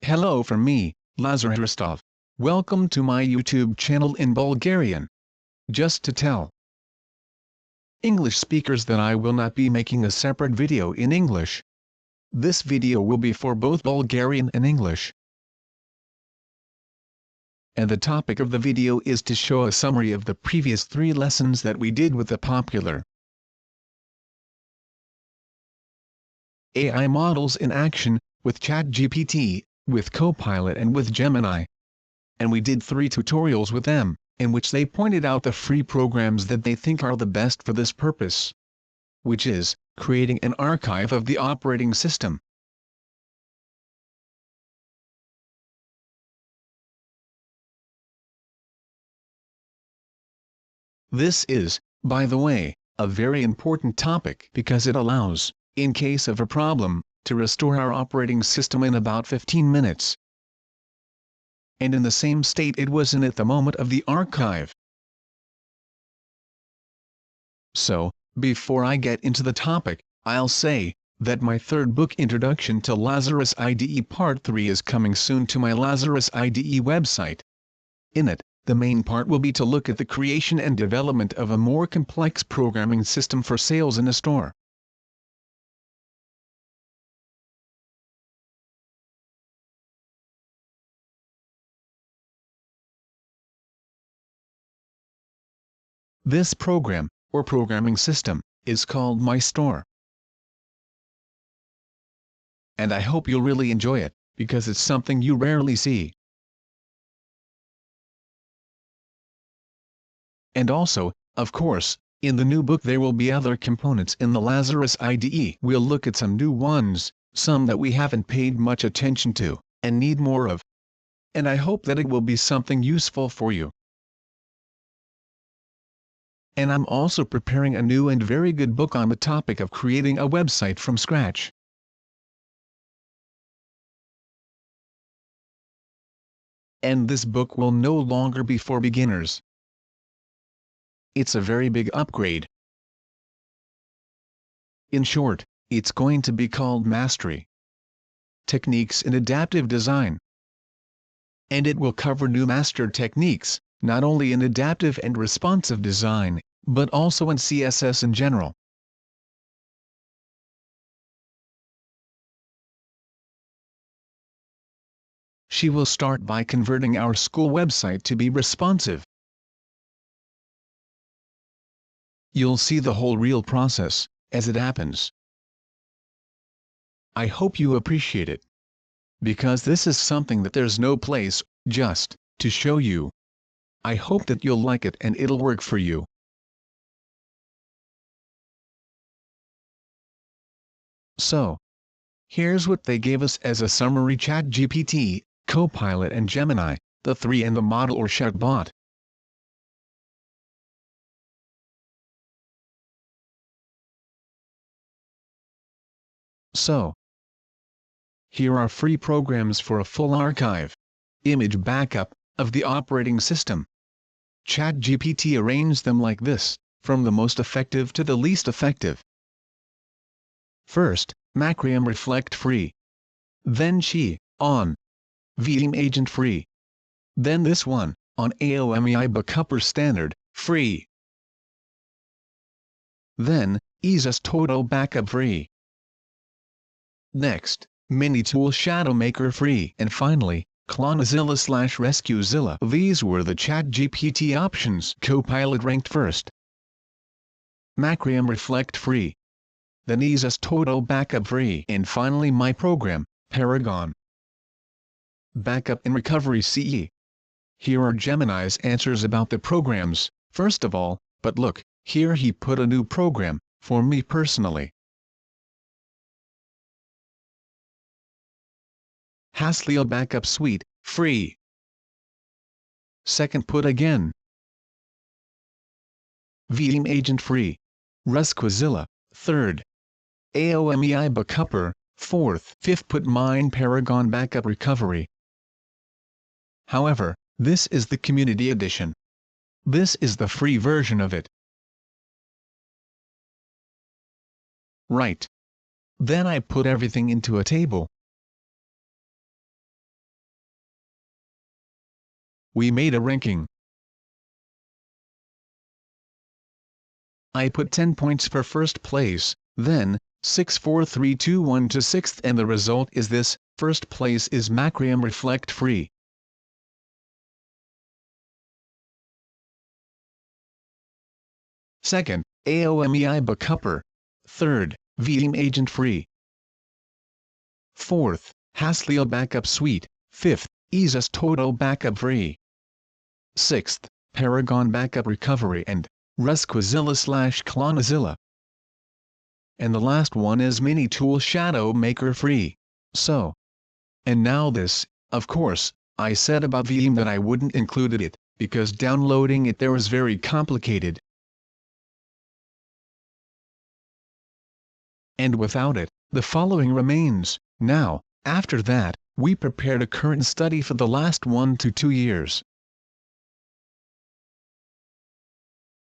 Hello from me, Lazarus. Welcome to my YouTube channel in Bulgarian. Just to tell English speakers that I will not be making a separate video in English. This video will be for both Bulgarian and English. And the topic of the video is to show a summary of the previous 3 lessons that we did with the popular AI models in action, with ChatGPT, with Copilot and with Gemini. And we did 3 tutorials with them, in which they pointed out the free programs that they think are the best for this purpose. Which is, creating an archive of the operating system. This is, by the way, a very important topic because it allows, in case of a problem, to restore our operating system in about 15 minutes. And in the same state it was in at the moment of the archive. So, before I get into the topic, I'll say that my 3rd book, Introduction to Lazarus IDE Part 3, is coming soon to my Lazarus IDE website. In it, the main part will be to look at the creation and development of a more complex programming system for sales in a store. This program, or programming system, is called My Store. And I hope you'll really enjoy it, because it's something you rarely see. And also, of course, in the new book there will be other components in the Lazarus IDE. We'll look at some new ones, some that we haven't paid much attention to, and need more of. And I hope that it will be something useful for you. And I'm also preparing a new and very good book on the topic of creating a website from scratch. And this book will no longer be for beginners. It's a very big upgrade. In short, it's going to be called Mastery Techniques in Adaptive Design. And it will cover new mastered techniques, not only in adaptive and responsive design, but also in CSS in general. She will start by converting our school website to be responsive. You'll see the whole real process, as it happens. I hope you appreciate it. Because this is something that there's no place, just, to show you. I hope that you'll like it and it'll work for you. So, here's what they gave us as a summary: ChatGPT, Copilot and Gemini, the 3 and the model or chatbot. So, here are free programs for a full archive, image backup, of the operating system. ChatGPT arranged them like this, from the most effective to the least effective. First, Macrium Reflect free. Then on Veeam Agent free. Then this one, on AOMEI Backuper Standard, free. Then, EaseUS Total Backup free. Next, Minitool Shadowmaker free. And finally, Clonezilla/RescueZilla. These were the ChatGPT options. Copilot ranked first. Macrium Reflect free. Then EaseUS Total Backup free. And finally my program, Paragon. Backup and Recovery CE. Here are Gemini's answers about the programs. First of all, but look, here he put a new program, for me personally. Hasleo Backup Suite, free. Second, put again. Veeam Agent free. RescueZilla, third. AOMEI Backuper, fourth. Fifth, put mine Paragon Backup Recovery. However, this is the Community Edition. This is the free version of it. Right. Then I put everything into a table. we made a ranking. I put 10 points for first place, then 6 4 3 2 1 to 6th, and the result is this: first place is Macrium Reflect Free. Second, AOMEI Backuper. Third, VM Agent Free. Fourth, Hasleo Backup Suite. Fifth, EaseUS Total Backup Free. Sixth, Paragon Backup Recovery and Resquizilla/Clonazilla. And the last one is Mini Tool Shadow Maker Free. So. And now this, of course, I said about VM that I wouldn't include it, because downloading it there is very complicated. And without it, the following remains. Now, after that, we prepared a current study for the last 1 to 2 years.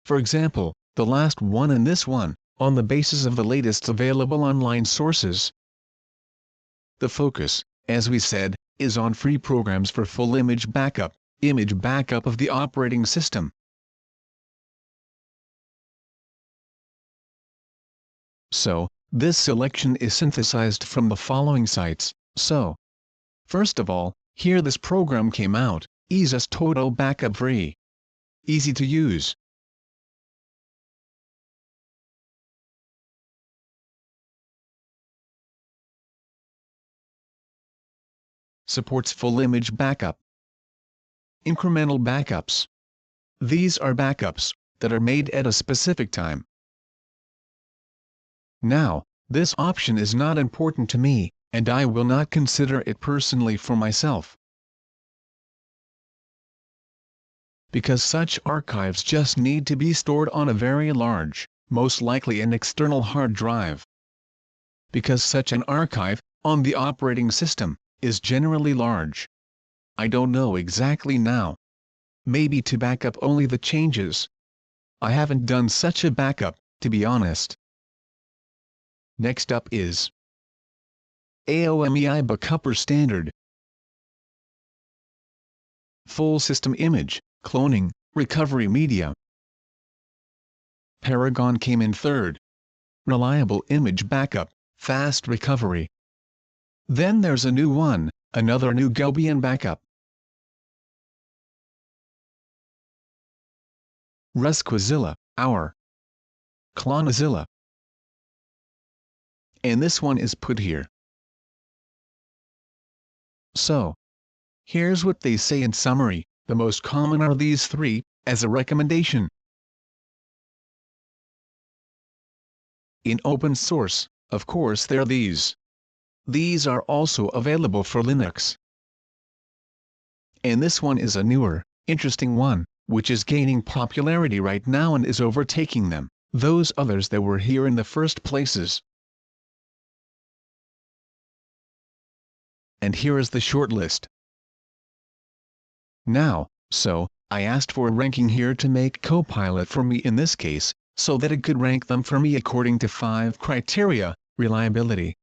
For example, the last one and this one, on the basis of the latest available online sources. The focus, as we said, is on free programs for full image backup of the operating system. So, this selection is synthesized from the following sites. So, first of all, here this program came out, EaseUS Total Backup Free. Easy to use. Supports full image backup. Incremental backups. These are backups that are made at a specific time. Now, this option is not important to me, and I will not consider it personally for myself. Because such archives just need to be stored on a very large, most likely an external hard drive. Because such an archive, on the operating system, is generally large. I don't know exactly now. Maybe to back up only the changes. I haven't done such a backup, to be honest. Next up is AOMEI Backuper Standard. Full System Image, Cloning, Recovery Media. Paragon came in third. Reliable Image Backup, Fast Recovery. Then there's a new one, another new Gobian backup. Resquizilla, our Clonazilla. And this one is put here. So, here's what they say in summary: the most common are these three, as a recommendation. In open source, of course there are these. These are also available for Linux. And this one is a newer, interesting one, which is gaining popularity right now and is overtaking them, those others that were here in the first places. And here is the short list. Now, so, I asked for a ranking here to make Copilot for me in this case, so that it could rank them for me according to 5 criteria: reliability.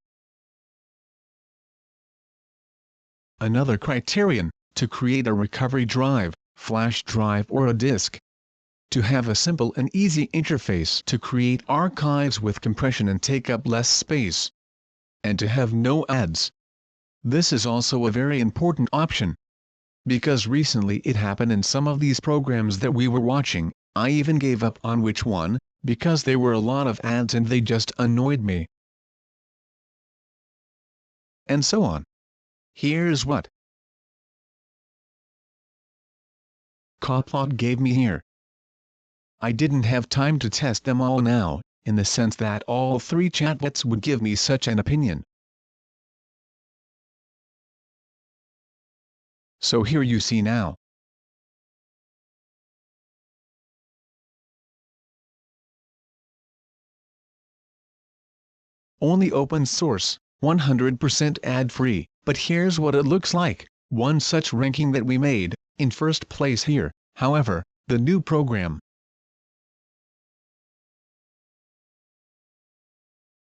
Another criterion, to create a recovery drive, flash drive or a disk. To have a simple and easy interface to create archives with compression and take up less space. And to have no ads. This is also a very important option. Because recently it happened in some of these programs that we were watching, I even gave up on which one, because there were a lot of ads and they just annoyed me. And so on. Here's what Copilot gave me here. I didn't have time to test them all now, in the sense that all 3 chatbots would give me such an opinion. So here you see now. Only open source, 100% ad-free, but here's what it looks like. One such ranking that we made, in first place here, however, the new program.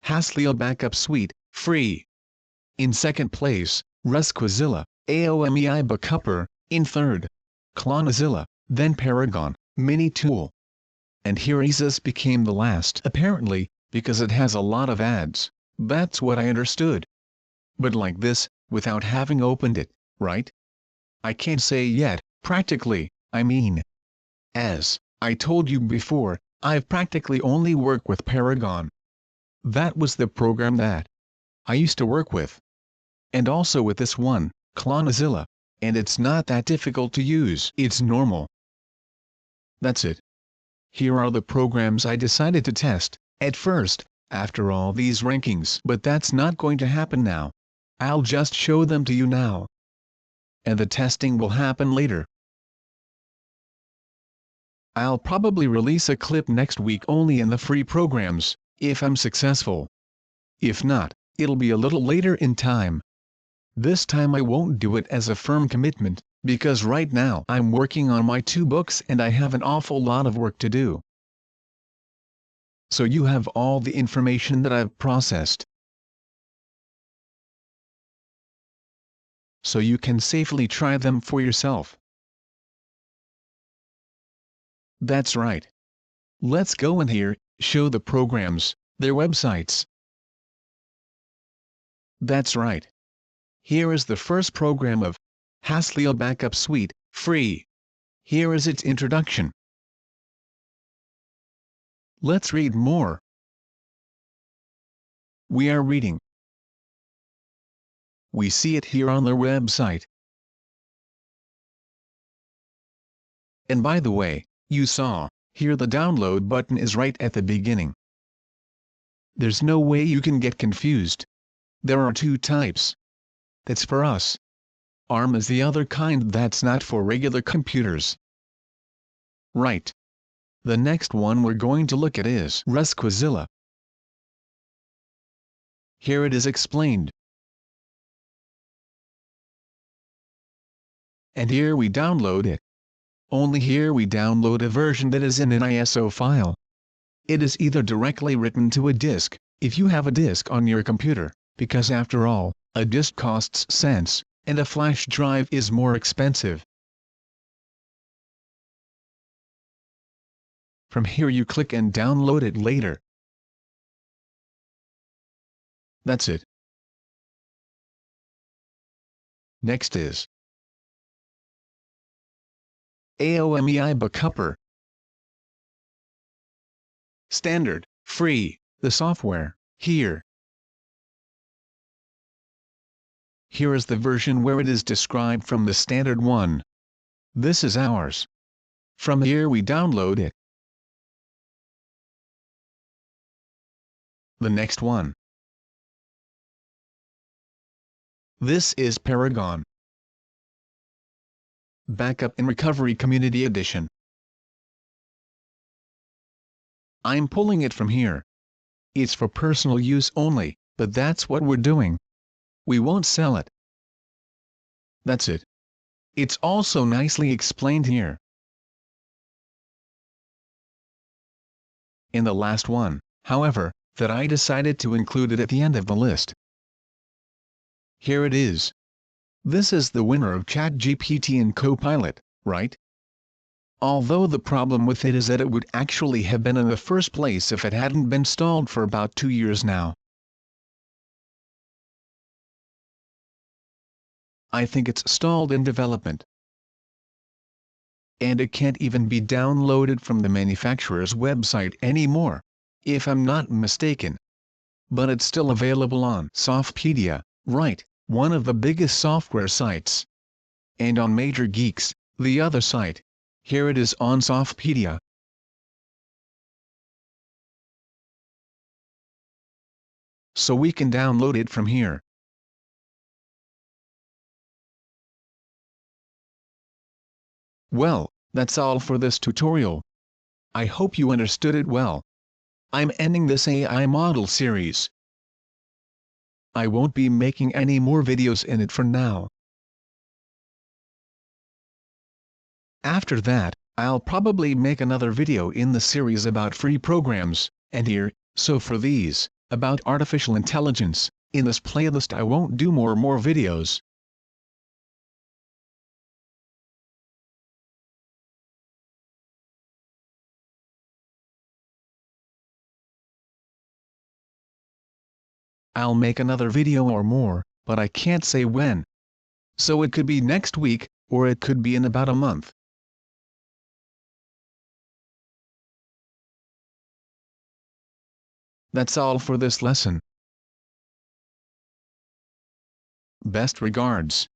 Hasleo Backup Suite, free. In second place, Resquizilla, AOMEI Backuper, in third. Clonazilla, then Paragon, Mini Tool. And here Isis became the last apparently, because it has a lot of ads, that's what I understood. But like this, without having opened it, right? I can't say yet, practically, I mean. As I told you before, I've practically only worked with Paragon. That was the program that I used to work with. And also with this one, Clonazilla, and it's not that difficult to use. It's normal. That's it. Here are the programs I decided to test, at first, after all these rankings. But that's not going to happen now. I'll just show them to you now. And the testing will happen later. I'll probably release a clip next week only in the free programs, if I'm successful. If not, it'll be a little later in time. This time I won't do it as a firm commitment, because right now I'm working on my 2 books and I have an awful lot of work to do. So you have all the information that I've processed. So you can safely try them for yourself. That's right. Let's go in here, show the programs, their websites. That's right. Here is the first program of Hasleo Backup Suite, free. Here is its introduction. Let's read more. We are reading. We see it here on their website. And by the way, you saw, here the download button is right at the beginning. There's no way you can get confused. There are 2 types. That's for us. ARM is the other kind that's not for regular computers. Right. The next one we're going to look at is Resquazilla. Here it is explained. And here we download it. Only here we download a version that is in an ISO file. It is either directly written to a disk, if you have a disk on your computer, because after all, a disk costs cents, and a flash drive is more expensive. From here you click and download it later. That's it. Next is AOMEI Backuper. Standard, free, the software, here. Here is the version where it is described from the standard one. This is ours. From here we download it. The next one. This is Paragon. Backup and Recovery Community Edition. I'm pulling it from here. It's for personal use only, but that's what we're doing. We won't sell it. That's it. It's also nicely explained here. In the last one, however, that I decided to include it at the end of the list. Here it is. This is the winner of ChatGPT and Copilot, right? Although the problem with it is that it would actually have been in the first place if it hadn't been stalled for about 2 years now. I think it's stalled in development. And it can't even be downloaded from the manufacturer's website anymore, if I'm not mistaken. But it's still available on Softpedia, right, one of the biggest software sites. And on Major Geeks, the other site. Here it is on Softpedia. So we can download it from here. Well, that's all for this tutorial. I hope you understood it well. I'm ending this AI model series. I won't be making any more videos in it for now. After that, I'll probably make another video in the series about free programs, and here, so for these, about artificial intelligence, in this playlist I won't do more videos. I'll make another video or more, but I can't say when. So it could be next week, or it could be in about a month. That's all for this lesson. Best regards.